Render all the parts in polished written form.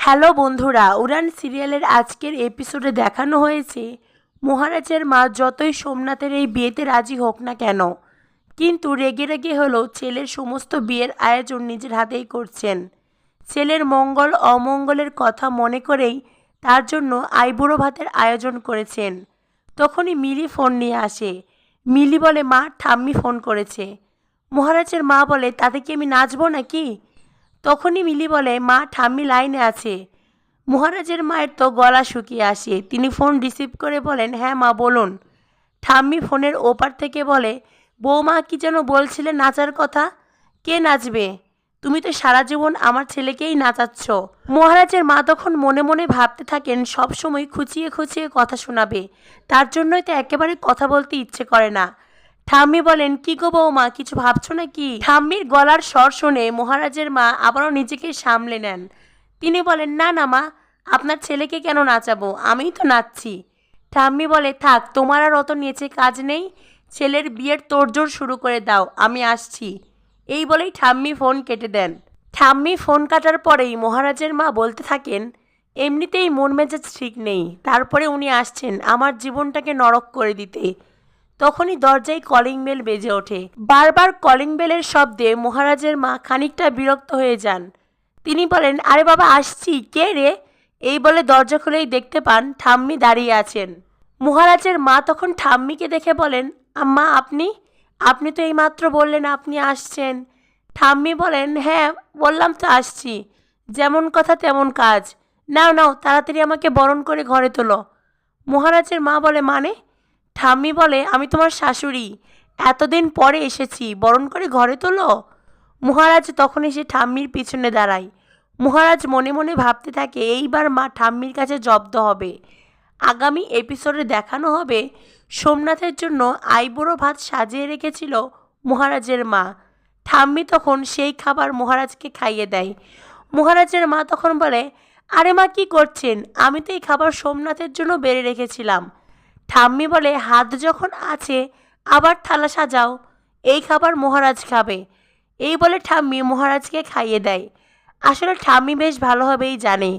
Hello বন্ধুরা, উড়ান সিরিয়ালের আজকের এপিসোডে দেখানো হয়েছে মহারাজের মা যতই সোমনাথের এই বিয়েতে রাজি হোক না কেন, কিন্তু রেগে রেগে হলেও ছেলের সমস্ত বিয়ের আয়োজন নিজের হাতেই করছেন। ছেলের মঙ্গল অমঙ্গলের কথা মনে করেই তার জন্য আইবুড়ো ভাতের আয়োজন করেছেন। তখনই মিলি ফোন নিয়ে আসে। মিলি বলে, মা, ঠাম্মি ফোন করেছে। মহারাজের মা বলে, তাতে কি আমি নাচবো নাকি? তখনই মিলি বলে, মা, ঠাম্মি লাইনে আছে। মহারাজের মায়ের তো গলা শুকিয়ে আসে। তিনি ফোন রিসিভ করে বলেন, হ্যাঁ মা, বলুন। ঠাম্মি ফোনের ওপার থেকে বলে, বৌমা, কি যেন বলছিলে নাচার কথা? কে নাচবে? তুমি তো সারা জীবন আমার ছেলেকেই নাচাচ্ছ। মহারাজের মা তখন মনে মনে ভাবতে থাকেন সবসময় খুঁচিয়ে খুঁচিয়ে কথা শোনাবে, তার জন্যই তো একেবারে কথা বলতে ইচ্ছে করে না। ঠাম্মি বলেন, কি গো বৌমা, কিছু ভাবছো নাকি? ঠাম্মির গলার স্বর শুনে মহারাজের মা আবারও নিজেকে সামলে নেন। তিনি বলেন, না না মা, আপনার ছেলেকে কেন নাচাবো, আমিই তো নাচছি। ঠাম্মি বলে, থাক, তোমার আর অত নেচে কাজ নেই, ছেলের বিয়ের তোড়জোড় শুরু করে দাও, আমি আসছি। এই বলেই ঠাম্মি ফোন কেটে দেন। ঠাম্মি ফোন কাটার পরেই মহারাজের মা বলতে থাকেন, এমনিতেই মন মেজাজ ঠিক নেই, তারপরে উনি আসছেন আমার জীবনটাকে নরক করে দিতে। তখনই দরজায় কলিং বেল বেজে ওঠে। বারবার কলিং বেলের শব্দে মহারাজের মা খানিকটা বিরক্ত হয়ে যান। তিনি বলেন, আরে বাবা, আসছি, কে রে? এই বলে দরজা খুলেই দেখতে পান ঠাম্মি দাঁড়িয়ে আছেন। মহারাজের মা তখন ঠাম্মিকে দেখে বলেন, আম্মা, আপনি আপনি তো এইমাত্র বললেন আপনি আসছেন। ঠাম্মি বলেন, হ্যাঁ, বললাম তো আসছি, যেমন কথা তেমন কাজ। নাও নাও, তাড়াতাড়ি আমাকে বরণ করে ঘরে তোলো। মহারাজের মা বলে, মানে? ঠাম্মি বলে, আমি তোমার শাশুড়ি, এতদিন পরে এসেছি, বরণ করে ঘরে তোলো। মহারাজ তখন এসে ঠাম্মির পিছনে দাঁড়ায়। মহারাজ মনে মনে ভাবতে থাকে, এইবার মা ঠাম্মির কাছে জব্দ হবে। আগামী এপিসোডে দেখানো হবে সোমনাথের জন্য আইবুড়ো ভাত সাজিয়ে রেখেছিল মহারাজের মা। ঠাম্মি তখন সেই খাবার মহারাজকে খাইয়ে দেয়। মহারাজের মা তখন বলে, আরে মা, কি করছেন? আমি তো এই খাবার সোমনাথের জন্য বেড়ে রেখেছিলাম। ঠাম্মি বলে, হাত যখন আছে আবার থালা সাজাও, এই খাবার মহারাজ খাবে। এই বলে ঠাম্মি মহারাজকে খাইয়ে দেয়। আসলে ঠাম্মি বেশ ভালোভাবেই জানে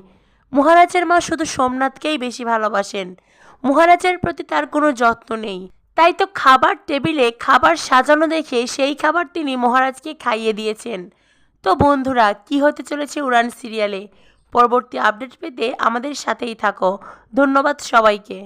মহারাজের মা শুধু সোমনাথকেই বেশি ভালোবাসেন, মহারাজের প্রতি তার কোনো যত্ন নেই। তাই তো খাবার টেবিলে খাবার সাজানো দেখে সেই খাবার তিনি মহারাজকে খাইয়ে দিয়েছেন। তো বন্ধুরা, কি হতে চলেছে উড়ান সিরিয়ালে, পরবর্তী আপডেট পেতে আমাদের সাথেই থাকো। ধন্যবাদ সবাইকে।